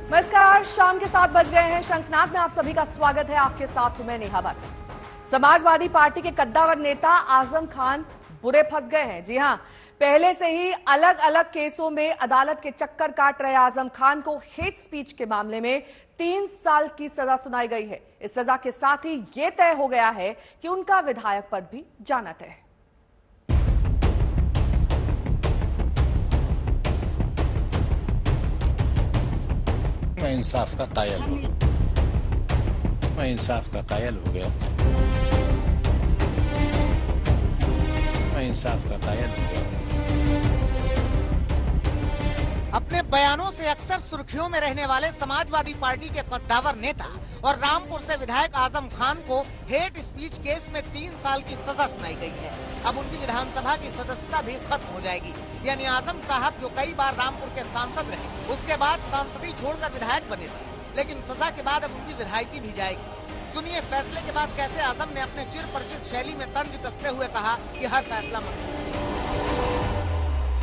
नमस्कार, शाम के 7 बज गए हैं। शंखनाद में आप सभी का स्वागत है। आपके साथ मैं नेहा भट्ट। समाजवादी पार्टी के कद्दावर नेता आजम खान बुरे फंस गए हैं। जी हां, पहले से ही अलग अलग केसों में अदालत के चक्कर काट रहे आजम खान को हेट स्पीच के मामले में 3 साल की सजा सुनाई गई है। इस सजा के साथ ही यह तय हो गया है कि उनका विधायक पद भी जाना तय है। मैं इंसाफ का कायल हो गया। मैं इंसाफ का कायल हो गया। मैं इंसाफ का कायल हो गया। अपने बयानों से अक्सर सुर्खियों में रहने वाले समाजवादी पार्टी के कद्दावर नेता और रामपुर से विधायक आजम खान को हेट स्पीच केस में 3 साल की सजा सुनाई गई है। अब उनकी विधानसभा की सदस्यता भी खत्म हो जाएगी। यानी आजम साहब जो कई बार रामपुर के सांसद रहे, उसके बाद सांसदी छोड़कर विधायक बने थे, लेकिन सजा के बाद अब उनकी विधायकी भी जाएगी। सुनिए फैसले के बाद कैसे आजम ने अपने चिर परिचित शैली में तंज कसते हुए कहा कि हर फैसला मंजूर।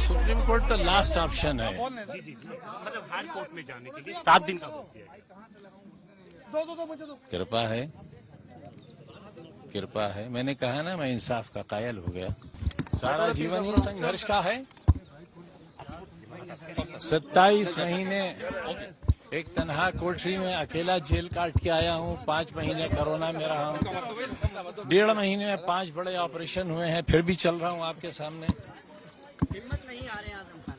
सुप्रीम कोर्ट तो लास्ट ऑप्शन है। मतलब हाई कोर्ट में जाने के लिए 7 दिन का वक्त दिया है। कृपा है। मैंने कहा ना, मैं इंसाफ का कायल हो गया। सारा जीवन ही संघर्ष का है। 27 महीने एक तनहा कोठरी में अकेला जेल काट के आया हूँ। 5 महीने कोरोना में रहा हूँ। 1.5 महीने में 5 बड़े ऑपरेशन हुए हैं, फिर भी चल रहा हूँ आपके सामने। हिम्मत नहीं हारे आजम खान,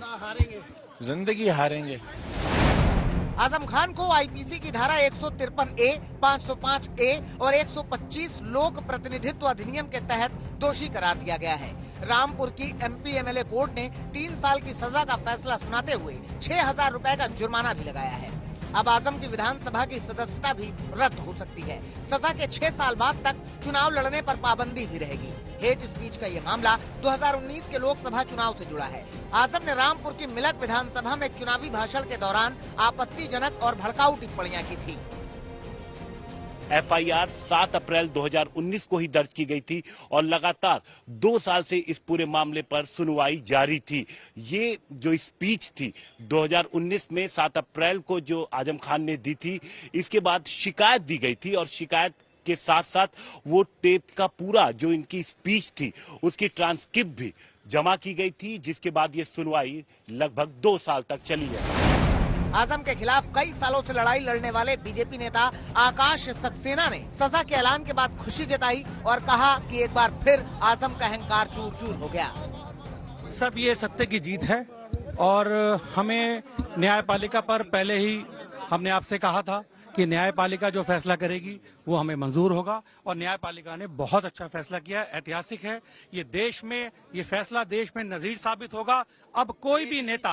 ना हारेंगे, जिंदगी हारेंगे। आजम खान को आईपीसी की धारा 153A, 505A और 125 लोक प्रतिनिधित्व अधिनियम के तहत दोषी करार दिया गया है। रामपुर की एमपी एमएलए कोर्ट ने 3 साल की सजा का फैसला सुनाते हुए 6,000 रुपए का जुर्माना भी लगाया है। अब आजम की विधानसभा की सदस्यता भी रद्द हो सकती है। सजा के 6 साल बाद तक चुनाव लड़ने पर पाबंदी भी रहेगी। हेट स्पीच का ये मामला 2019 के लोकसभा चुनाव से जुड़ा है। आजम ने रामपुर की मिलक विधानसभा में चुनावी भाषण के दौरान आपत्तिजनक और भड़काऊ टिप्पणियां की थी। एफआईआर 7 अप्रैल 2019 को ही दर्ज की गई थी और लगातार 2 साल से इस पूरे मामले पर सुनवाई जारी थी। ये जो स्पीच थी 2019 में 7 अप्रैल को जो आजम खान ने दी थी, इसके बाद शिकायत दी गई थी और शिकायत के साथ साथ वो टेप का पूरा जो इनकी स्पीच थी उसकी ट्रांसक्रिप्ट भी जमा की गई थी, जिसके बाद ये सुनवाई लगभग 2 साल तक चली है। आजम के खिलाफ कई सालों से लड़ाई लड़ने वाले बीजेपी नेता आकाश सक्सेना ने सजा के ऐलान के बाद खुशी जताई और कहा कि एक बार फिर आजम का अहंकार चूर चूर हो गया। सब ये सत्य की जीत है और हमें न्यायपालिका पर पहले ही हमने आपसे कहा था कि न्यायपालिका जो फैसला करेगी वो हमें मंजूर होगा और न्यायपालिका ने बहुत अच्छा फैसला किया। ऐतिहासिक है ये देश में, ये फैसला देश में नजीर साबित होगा। अब कोई भी नेता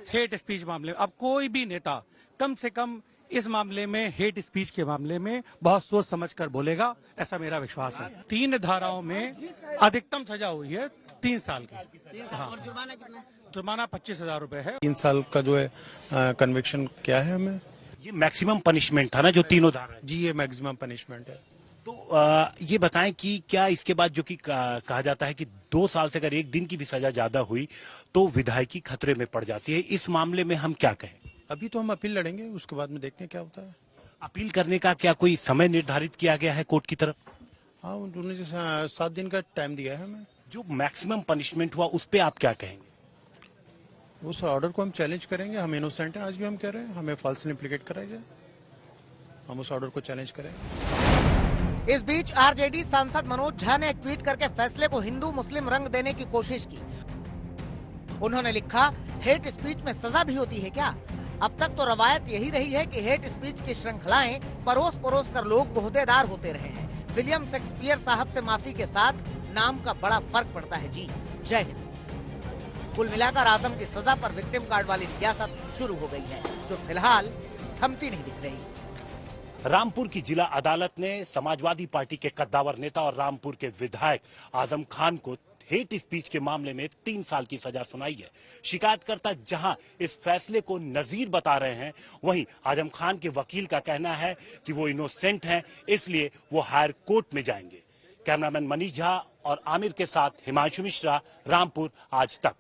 हेट स्पीच मामले में, अब कोई भी नेता कम से कम इस मामले में, हेट स्पीच के मामले में बहुत सोच समझकर बोलेगा, ऐसा मेरा विश्वास है। 3 धाराओं में अधिकतम सजा हुई है 3 साल की। हाँ। जुर्माना 25,000 रुपए है। 3 साल का जो है कन्विक्शन क्या है हमें? ये मैक्सिमम पनिशमेंट था ना जो तीनों धारा। जी, ये मैक्सिमम पनिशमेंट है। तो ये बताएं कि क्या इसके बाद जो कि कहा जाता है कि 2 साल से अगर 1 दिन की भी सजा ज्यादा हुई तो विधायकी खतरे में पड़ जाती है, इस मामले में हम क्या कहें? अभी तो हम अपील लड़ेंगे, उसके बाद में देखते हैं क्या होता है। अपील करने का क्या कोई समय निर्धारित किया गया है कोर्ट की तरफ? हाँ, उन्होंने 7 दिन का टाइम दिया है हमें। जो मैक्सिमम पनिशमेंट हुआ उस पर आप क्या कहेंगे? उस ऑर्डर को हम चैलेंज करेंगे। हम इनोसेंट हैं, आज भी हम कह रहे हैं, हमें फॉल्स इम्प्लीकेट कराया जाए। हम उस ऑर्डर को चैलेंज करेंगे। इस बीच आरजेडी सांसद मनोज झा ने एक ट्वीट करके फैसले को हिंदू मुस्लिम रंग देने की कोशिश की। उन्होंने लिखा, हेट स्पीच में सजा भी होती है क्या? अब तक तो रवायत यही रही है कि हेट स्पीच की श्रृंखलाएं परोस परोस कर लोग ओहदेदार होते रहे हैं। विलियम शेक्सपियर साहब से माफी के साथ नाम का बड़ा फर्क पड़ता है जी। जय हिंद। कुल मिलाकर आजम की सजा पर विक्टिम कार्ड वाली सियासत शुरू हो गई है, जो फिलहाल थमती नहीं दिख रही। रामपुर की जिला अदालत ने समाजवादी पार्टी के कद्दावर नेता और रामपुर के विधायक आजम खान को हेट स्पीच के मामले में 3 साल की सजा सुनाई है। शिकायतकर्ता जहां इस फैसले को नजीर बता रहे हैं, वहीं आजम खान के वकील का कहना है कि वो इनोसेंट हैं, इसलिए वो हायर कोर्ट में जाएंगे। कैमरामैन मनीष झा और आमिर के साथ हिमांशु मिश्रा, रामपुर आज तक।